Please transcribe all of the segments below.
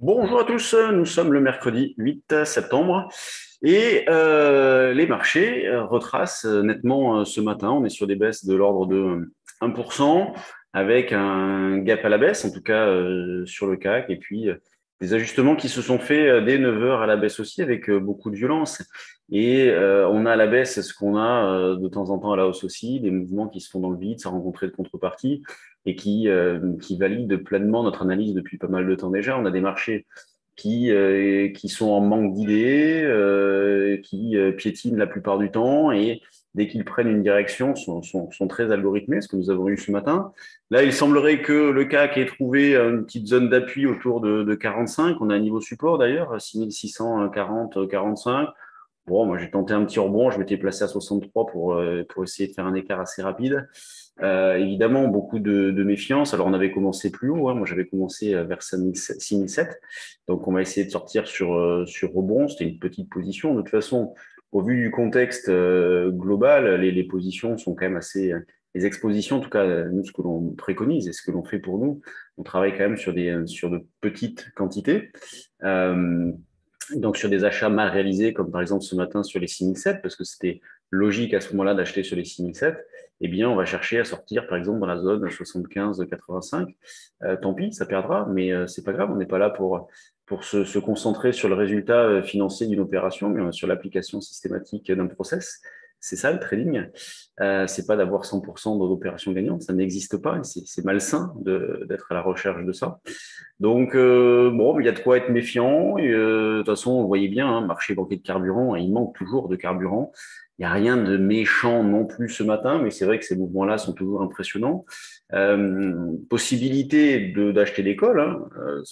Bonjour à tous, nous sommes le mercredi 8 septembre et les marchés retracent nettement ce matin. On est sur des baisses de l'ordre de 1% avec un gap à la baisse, en tout cas sur le CAC, et puis des ajustements qui se sont faits dès 9 heures à la baisse aussi avec beaucoup de violence. Et on a à la baisse ce qu'on a de temps en temps à la hausse aussi, des mouvements qui se font dans le vide sans rencontrer de contrepartie et qui valide pleinement notre analyse depuis pas mal de temps déjà. On a des marchés qui sont en manque d'idées, qui piétinent la plupart du temps et dès qu'ils prennent une direction, sont très algorithmés, ce que nous avons eu ce matin. Là, il semblerait que le CAC ait trouvé une petite zone d'appui autour de 45. On a un niveau support d'ailleurs, 6640, 45. Bon, moi j'ai tenté un petit rebond, je m'étais placé à 63 pour essayer de faire un écart assez rapide. Évidemment, beaucoup de méfiance. Alors, on avait commencé plus haut. Moi, j'avais commencé vers 6007. Donc, on va essayer de sortir sur rebond. C'était une petite position. De toute façon, au vu du contexte global, les positions sont quand même assez. Les expositions, en tout cas, nous, ce que l'on préconise et ce que l'on fait pour nous, on travaille quand même sur de petites quantités. Euh, donc sur des achats mal réalisés, comme par exemple ce matin sur les 6007, parce que c'était logique à ce moment-là d'acheter sur les 6007, eh bien, on va chercher à sortir, par exemple, dans la zone 75-85. Tant pis, ça perdra, mais c'est pas grave, on n'est pas là pour se concentrer sur le résultat financier d'une opération, mais sur l'application systématique d'un process. C'est ça le trading. C'est pas d'avoir 100% d'opérations gagnantes, ça n'existe pas, et c'est malsain d'être à la recherche de ça. Donc, bon, il y a de quoi être méfiant. Et, de toute façon, on le voyait bien, hein, marché banquier de carburant, il manque toujours de carburant. Il n'y a rien de méchant non plus ce matin, mais c'est vrai que ces mouvements-là sont toujours impressionnants. Possibilité d'acheter des calls, hein.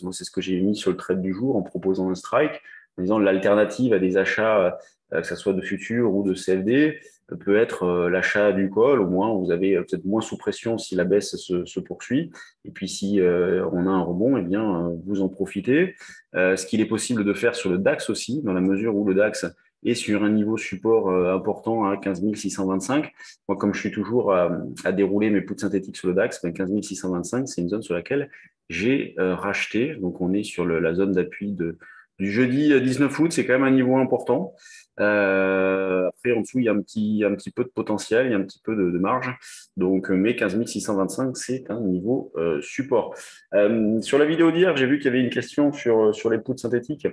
Moi, c'est ce que j'ai mis sur le trade du jour en proposant un strike, en disant l'alternative à des achats, que ce soit de futurs ou de CFD, peut être l'achat du call. Au moins, vous avez peut-être moins sous pression si la baisse se poursuit. Et puis, si on a un rebond, eh bien, vous en profitez. Ce qu'il est possible de faire sur le DAX aussi, dans la mesure où le DAX est sur un niveau support important à 15 625. Moi, comme je suis toujours à dérouler mes puts synthétiques sur le DAX, ben 15 625, c'est une zone sur laquelle j'ai racheté. Donc, on est sur la zone d'appui du jeudi 19 août. C'est quand même un niveau important. Après, en dessous, il y a un petit peu de potentiel, il y a un petit peu de marge. Donc, mais 15 625, c'est un niveau support. Sur la vidéo d'hier, j'ai vu qu'il y avait une question sur les poudres synthétiques.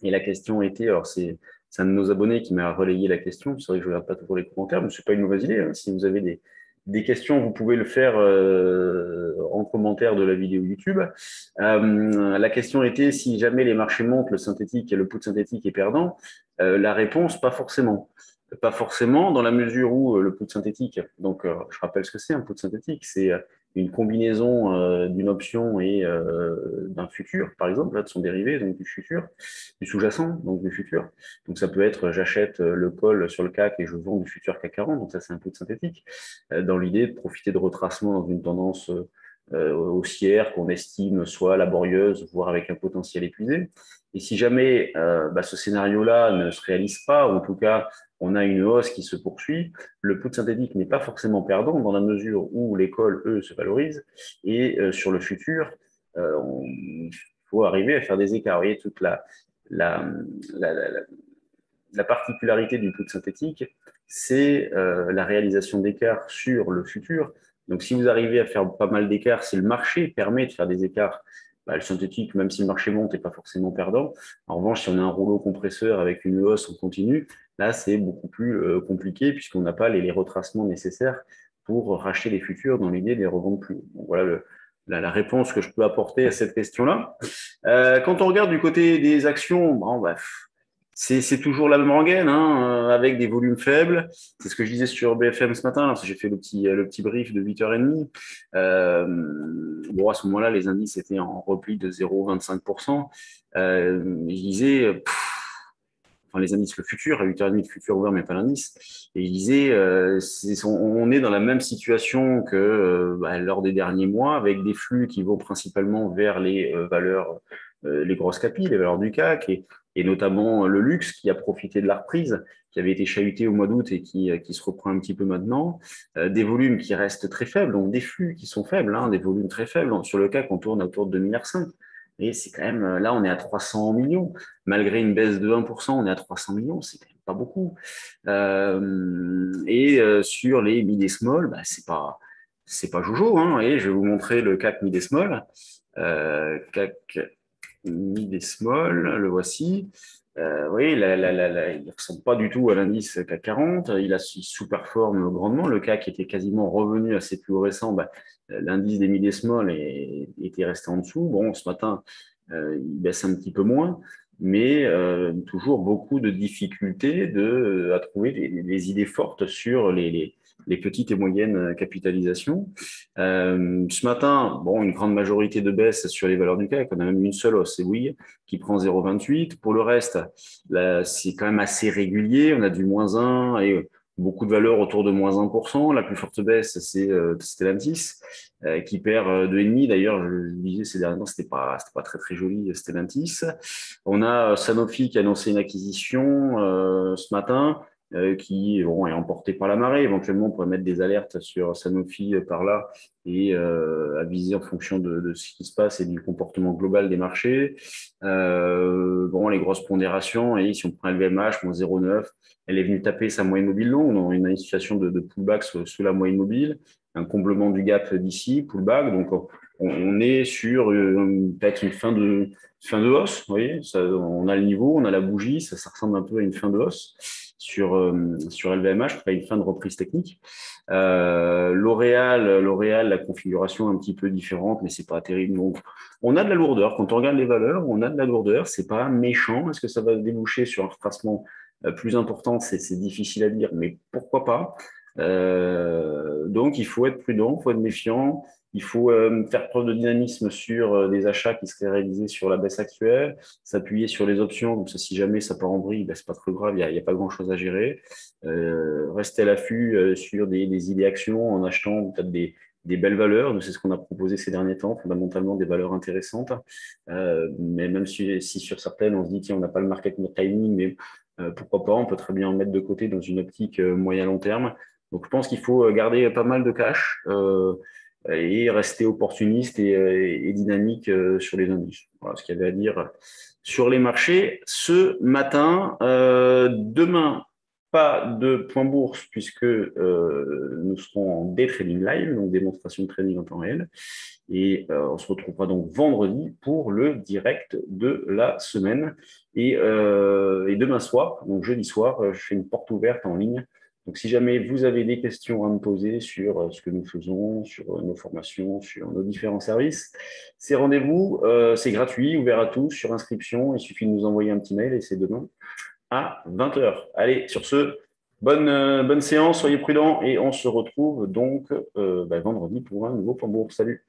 Et la question était, alors c'est un de nos abonnés qui m'a relayé la question. C'est vrai que je ne regarde pas toujours les commentaires, mais ce n'est pas une mauvaise idée, hein. Si vous avez des questions, vous pouvez le faire en commentaire de la vidéo YouTube. La question était, si jamais les marchés montent, le synthétique et le poudre synthétique est perdant. La réponse, pas forcément. Pas forcément, dans la mesure où le poudre synthétique, donc je rappelle ce que c'est un poudre synthétique, c'est une combinaison d'une option et d'un futur, par exemple, là, de son dérivé, donc du futur, du sous-jacent, donc du futur. Donc ça peut être, j'achète le call sur le CAC et je vends du futur CAC 40, donc ça c'est un poudre synthétique, dans l'idée de profiter de retracement dans une tendance haussière qu'on estime soit laborieuse, voire avec un potentiel épuisé. Et si jamais ce scénario-là ne se réalise pas, ou en tout cas on a une hausse qui se poursuit, le put synthétique n'est pas forcément perdant dans la mesure où les calls, eux, se valorisent. Et sur le futur, il faut arriver à faire des écarts. Vous voyez, toute la, la, la, la particularité du put synthétique, c'est la réalisation d'écarts sur le futur. Donc, si vous arrivez à faire pas mal d'écarts, si le marché permet de faire des écarts, le synthétique, même si le marché monte, n'est pas forcément perdant. En revanche, si on a un rouleau compresseur avec une hausse en continu, là, c'est beaucoup plus compliqué puisqu'on n'a pas les retracements nécessaires pour racheter les futurs dans l'idée de les revendre plus haut. Donc, voilà la réponse que je peux apporter à cette question-là. Quand on regarde du côté des actions, bon, c'est toujours la même rengaine, hein, avec des volumes faibles. C'est ce que je disais sur BFM ce matin, là, parce que j'ai fait le petit brief de 8h30. Bon, à ce moment-là, les indices étaient en repli de 0,25%. Je disais, enfin les indices, le futur, à 8h30, le futur ouvert, mais pas l'indice. Et il disait, on est dans la même situation que lors des derniers mois, avec des flux qui vont principalement vers les valeurs, les grosses capilles, les valeurs du CAC, et notamment le luxe qui a profité de la reprise, qui avait été chahuté au mois d'août et qui se reprend un petit peu maintenant, des volumes qui restent très faibles, donc des flux qui sont faibles, hein, des volumes très faibles. Sur le CAC, on tourne autour de 2,5 milliards. Et c'est quand même, là, on est à 300 millions. Malgré une baisse de 1%, on est à 300 millions, c'est quand même pas beaucoup. Sur les mid et small, bah, c'est pas Jojo, hein. Et je vais vous montrer le CAC mid et small. CAC mid et small, le voici. Oui, il ne ressemble pas du tout à l'indice CAC 40. Il sous-performe grandement. Le CAC était quasiment revenu à ses plus hauts récents. Bah, l'indice des mid et small était resté en dessous. Bon, ce matin, il baisse un petit peu moins, mais toujours beaucoup de difficultés à trouver des idées fortes sur les petites et moyennes capitalisations. Ce matin, bon, une grande majorité de baisse sur les valeurs du CAC. On a même une seule hausse, c'est Bouygues qui prend 0,28. Pour le reste, là, c'est quand même assez régulier. On a du moins 1 et beaucoup de valeurs autour de moins 1%. La plus forte baisse, c'est Stellantis qui perd 2,5. D'ailleurs, je le disais ces derniers temps, c'était pas très très joli Stellantis. On a Sanofi qui a annoncé une acquisition ce matin qui bon, est emporté par la marée. Éventuellement, on pourrait mettre des alertes sur Sanofi par là et aviser en fonction de ce qui se passe et du comportement global des marchés. Bon, les grosses pondérations, et si on prend LVMH, moins 0,9, elle est venue taper sa moyenne mobile longue. On a une situation de pullback sous la moyenne mobile, un comblement du gap d'ici, pullback. Donc, on est sur peut-être une fin de hausse. Vous voyez, ça, on a le niveau, on a la bougie, ça ressemble un peu à une fin de hausse sur LVMH, après une fin de reprise technique. L'Oréal, la configuration est un petit peu différente, mais c'est pas terrible. Donc, on a de la lourdeur. Quand on regarde les valeurs, on a de la lourdeur. C'est pas méchant. Est-ce que ça va déboucher sur un retracement plus important? C'est difficile à dire, mais pourquoi pas? Donc, il faut être prudent, il faut être méfiant. Il faut faire preuve de dynamisme sur des achats qui seraient réalisés sur la baisse actuelle, s'appuyer sur les options, comme ça, si jamais ça part en vrille, ben, c'est pas trop grave, il y a pas grand-chose à gérer. Rester à l'affût sur des idées actions en achetant peut-être des belles valeurs. C'est ce qu'on a proposé ces derniers temps, fondamentalement des valeurs intéressantes. Mais même si sur certaines, on se dit, tiens, on n'a pas le market timing, mais pourquoi pas, on peut très bien en mettre de côté dans une optique moyen-long terme. Donc, je pense qu'il faut garder pas mal de cash et rester opportuniste et dynamique sur les indices. Voilà ce qu'il y avait à dire sur les marchés ce matin. Demain, pas de point bourse puisque nous serons en day trading live, donc démonstration de trading en temps réel. Et on se retrouvera donc vendredi pour le direct de la semaine. Et demain soir, donc jeudi soir, je fais une porte ouverte en ligne. Donc, si jamais vous avez des questions à me poser sur ce que nous faisons, sur nos formations, sur nos différents services, ces rendez-vous, c'est gratuit, ouvert à tous, sur inscription. Il suffit de nous envoyer un petit mail et c'est demain à 20 heures. Allez, sur ce, bonne séance, soyez prudents et on se retrouve donc vendredi pour un nouveau point bourse. Salut!